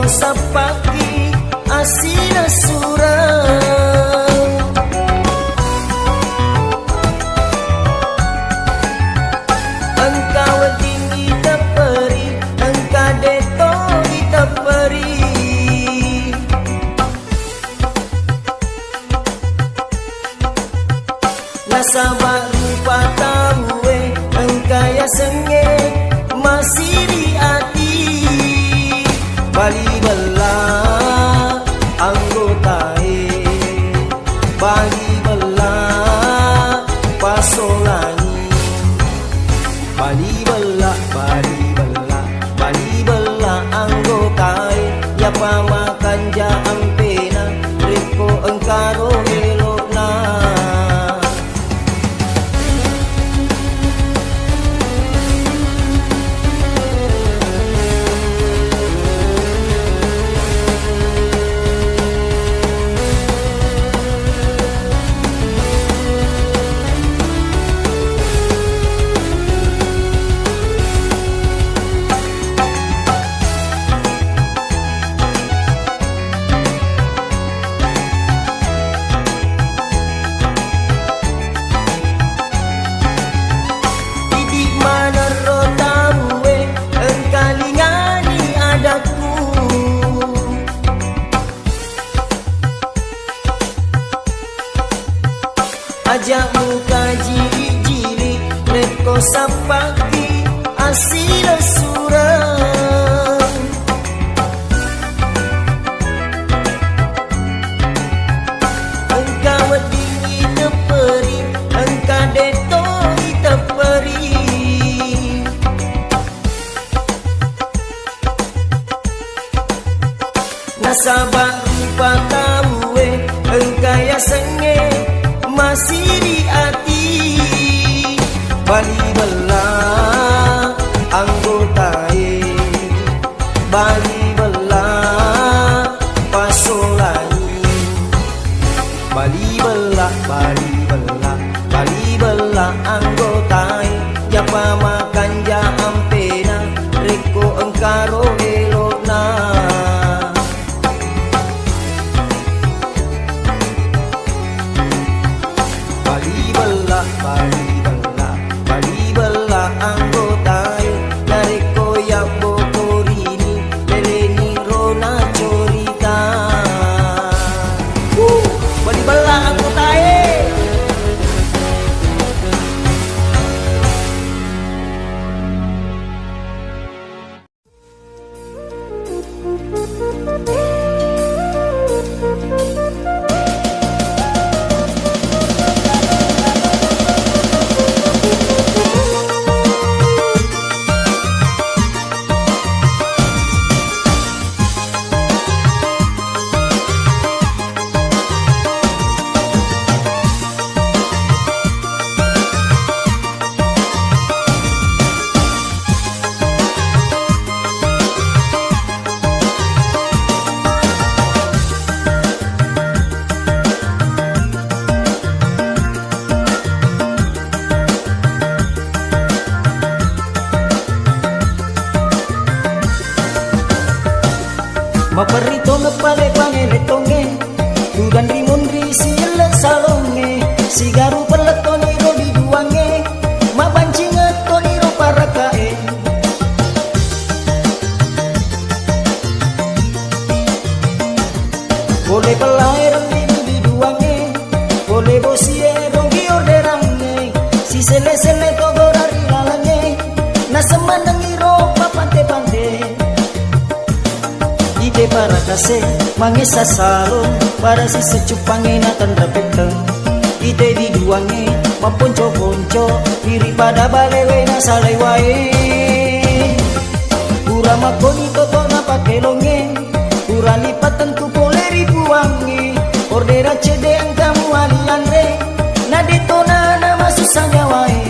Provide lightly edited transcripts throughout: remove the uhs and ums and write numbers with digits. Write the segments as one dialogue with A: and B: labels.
A: sapaki asina surang. Engkau tinggi teperi, engkau deto di teperi. Nasabak rupa tawe, engkau ya senge masih di hati. Bali belah anggotae, Bali belah pasolani. Bali belah, Bali belah, Bali belah anggotae. Ya pamakan ja ampena, reko engkaro elokna. Ajak muka jiri-jiri, reko sapaki asila surang. Engkau tinggi teperi, engkau deto di teperi. Nasabak rupa tawe, engkau ya senge masih di hati. Bali belah anggotae, Bali belah pasolani. Bali belah, Bali belah, Bali belah anggotae. Ya pamakan ja ampena, reko engkaro elokna. Bali belah, Bali belah anggotae. Dari koyak bokorini, leleni rona corita. Bali belah anggotae. Maperito ngepale pangele tonge, dudan rimundri siele salonge. Sigaru peletoni ro di duange, mabanci ngetoni ro parakae. Boleh pelair di duange, boleh bosie rongi orderange. Si sele-sele togorari lalange, nasemandangi ro papante-pante. Ide para kase mangesa salon para si secupange natan repeteng. Ide di duange maponco-ponco diri pada balewe na salai wae. Pura makoni toto na pakelonge, pura lipatan tu pole ribuange. Ordera cede angkamu alianre, na detona na masusanya wae.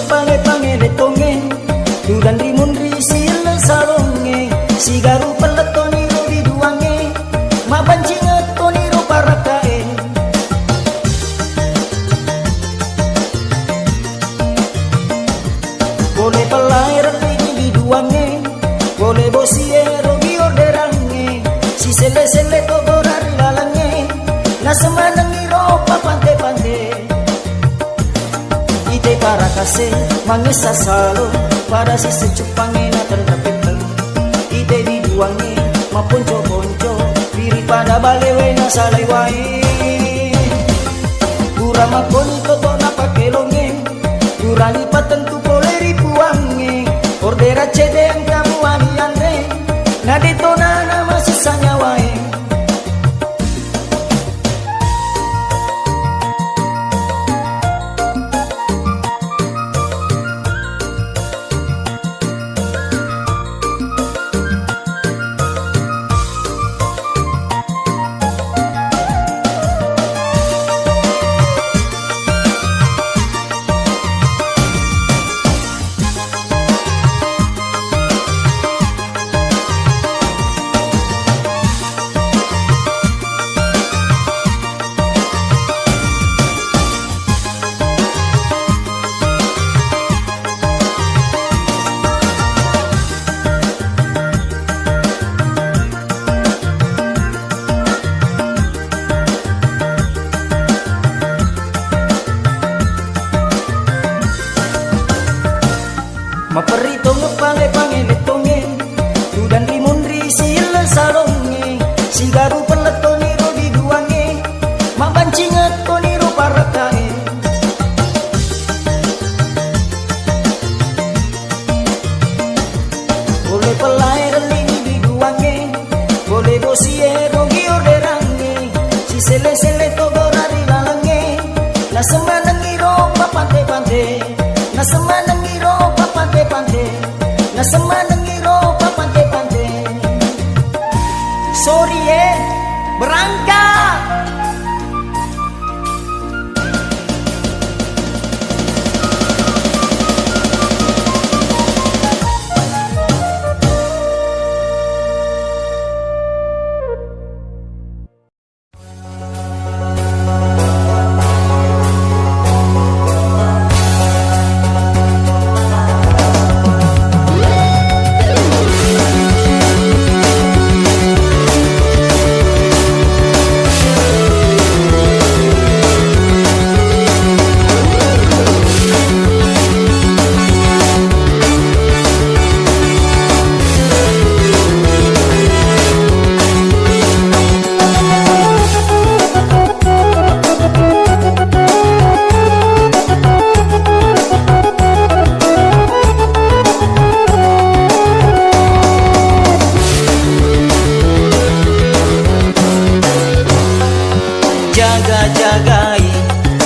A: pange le tonge dudan rimun risil salonge sigaru peletoni ro biduange mabancinget toni ro parakae boleh pelair lagi biduange boleh bosiero biorderange si sele to gorari lalange na semanangi ro papante-pante ite parakase mangesa salo pada si secupange na terpeteng ite biduange maponco-ponco piri pada balewe na salaiwai pura makoni toto na pakelonge kurani patentu boleh ribuange ordera cede yang kamu aniande na detona na masih sanyawae maperito ngepange letonge dudan limun risil salonge sigaru peletoni ro diduange mabancinget toni ro parakae boleh pelair lini diduange boleh bosiero giorderange si sele to gorari lalange na semanangi ro papante-pante na semanangi ro papante-pante na semanangi ro papante-pante sorry berangkat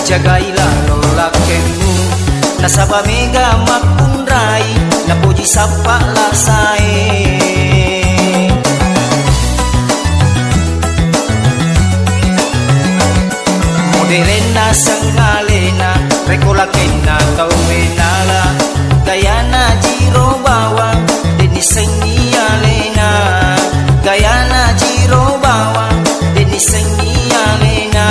A: jagailah lolakemu nasaba mega makundrai napuji sapa lasae modelena sengalena rekolakena tau menala gayana jiro bawang deni sengi alena gayana jiro bawang deni sengi alena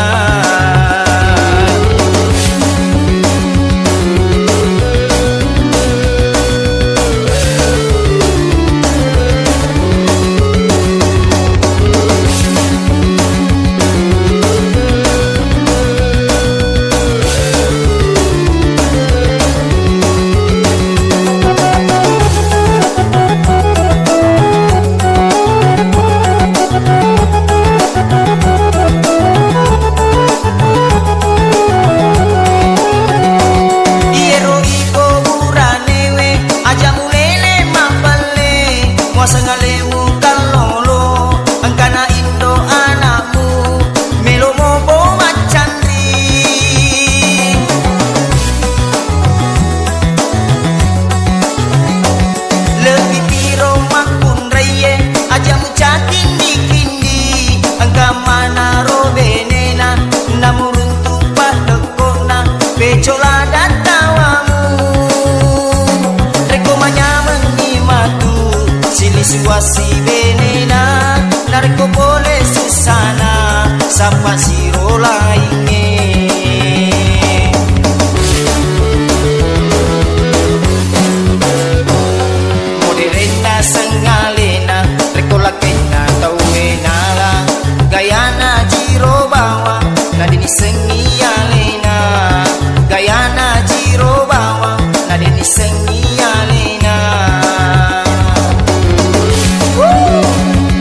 A: sengia lena.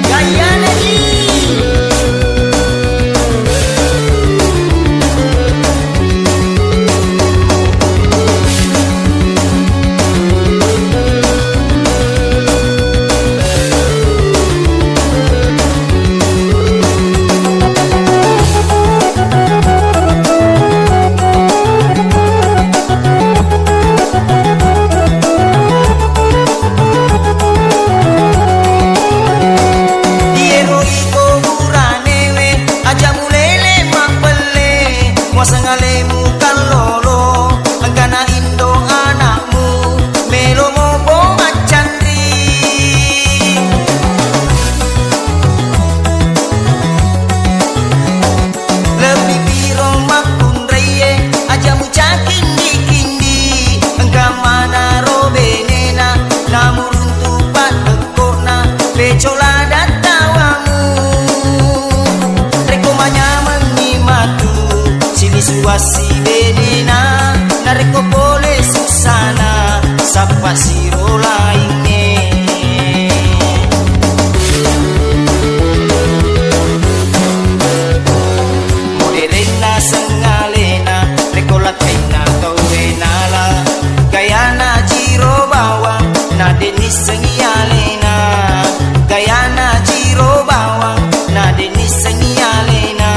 A: Gaya lagi. Sengalemu kalolo anggana indo anakmu melo mobo macandri lebih piro makun reye ajamu cakindi kindi enggak mana robenena namurun tupan tekona becola dan tawamu rekomanya mengimatu suasi benena nareko boleh susana sapa siro lainnya moderena sengalena reko latena tau benala gayana jiro bawa nadeni sengialena gayana jiro bawa nadeni sengialena.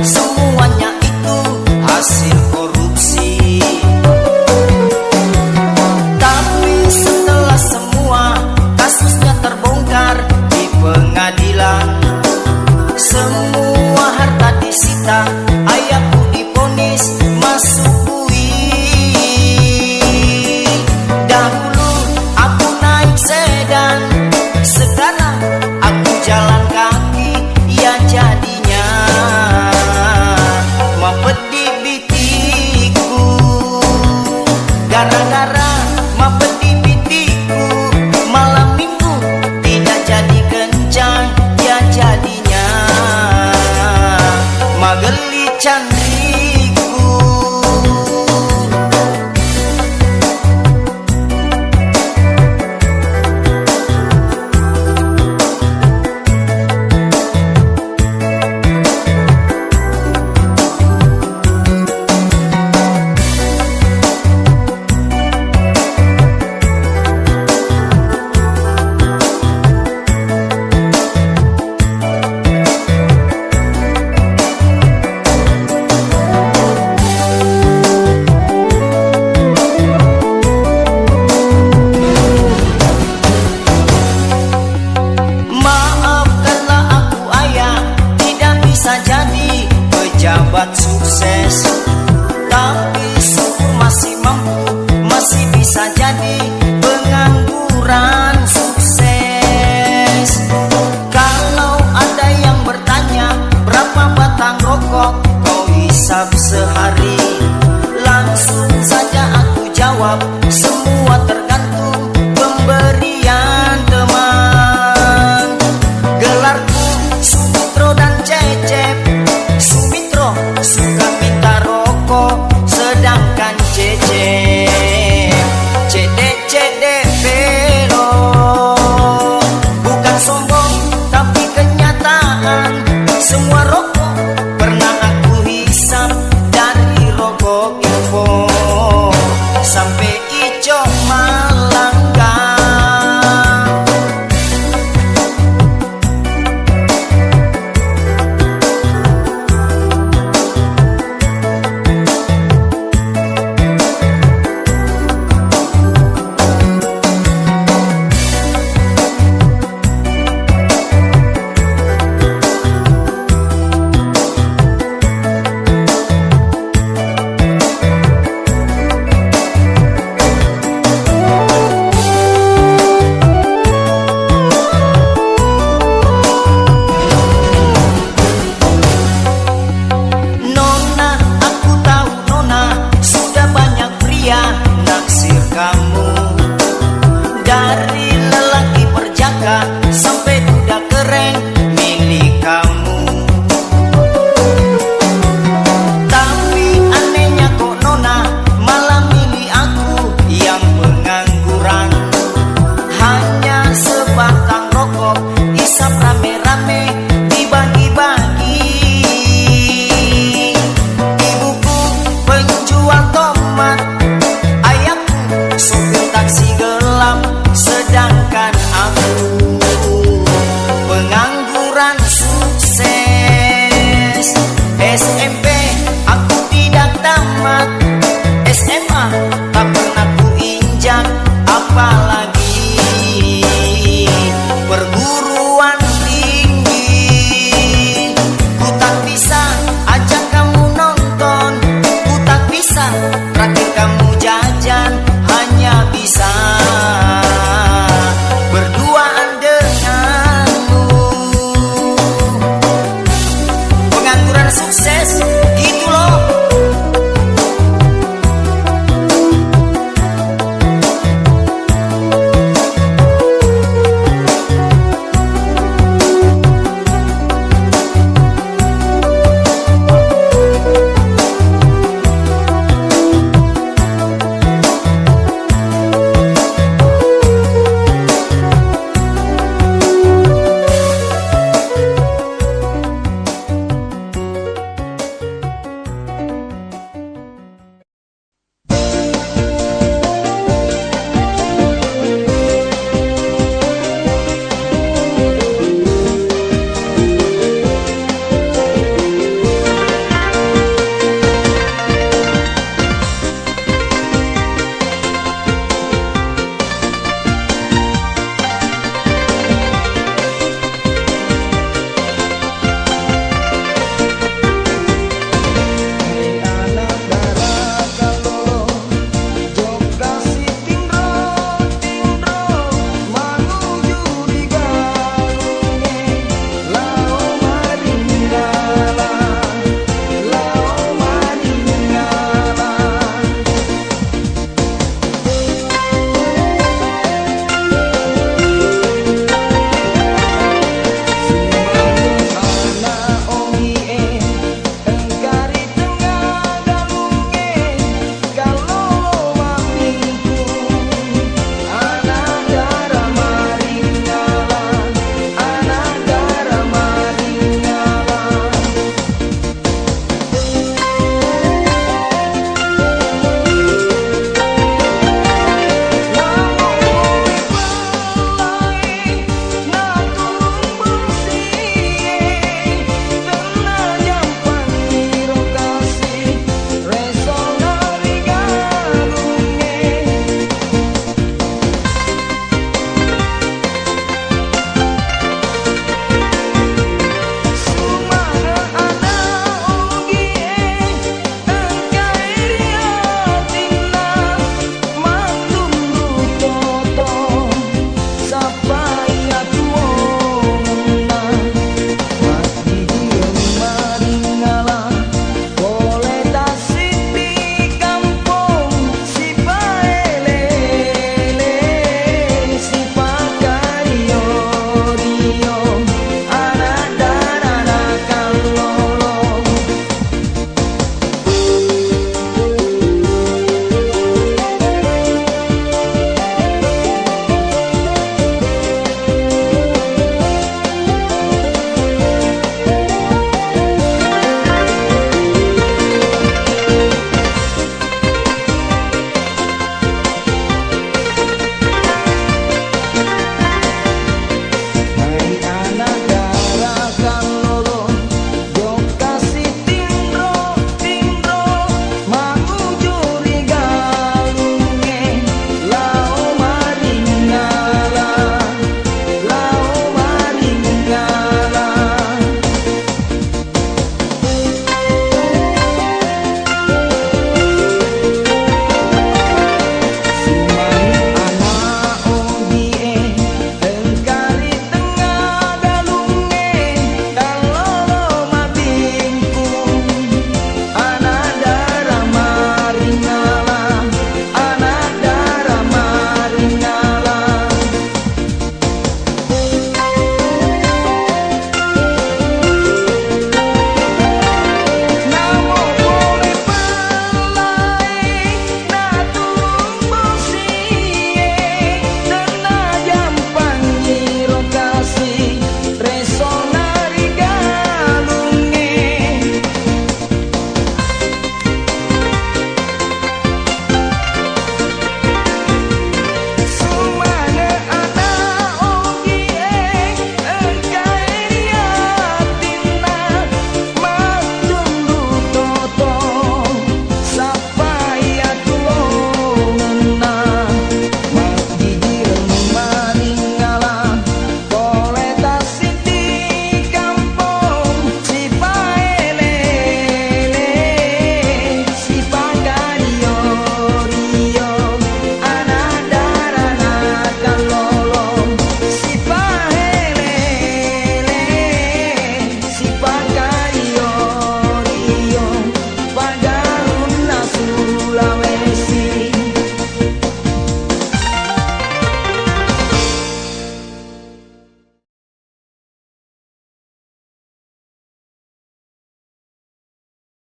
A: Semuanya itu hasil korupsi. Tapi setelah semua kasusnya terbongkar di pengadilan, semua harta disita, ayahku divonis masuk bui. Dahulu aku naik sedan, sekarang aku jalan kaki, ya jadinya mapedi bitiku gara-gara mapedi bitiku malam minggu tidak jadi kencang ya jadinya mageli candriku. Pejabat sukses, tapi syukur masih mampu, masih bisa jadi pengangguran sukses. Kalau ada yang bertanya berapa batang rokok kau hisap sehari, langsung saja aku jawab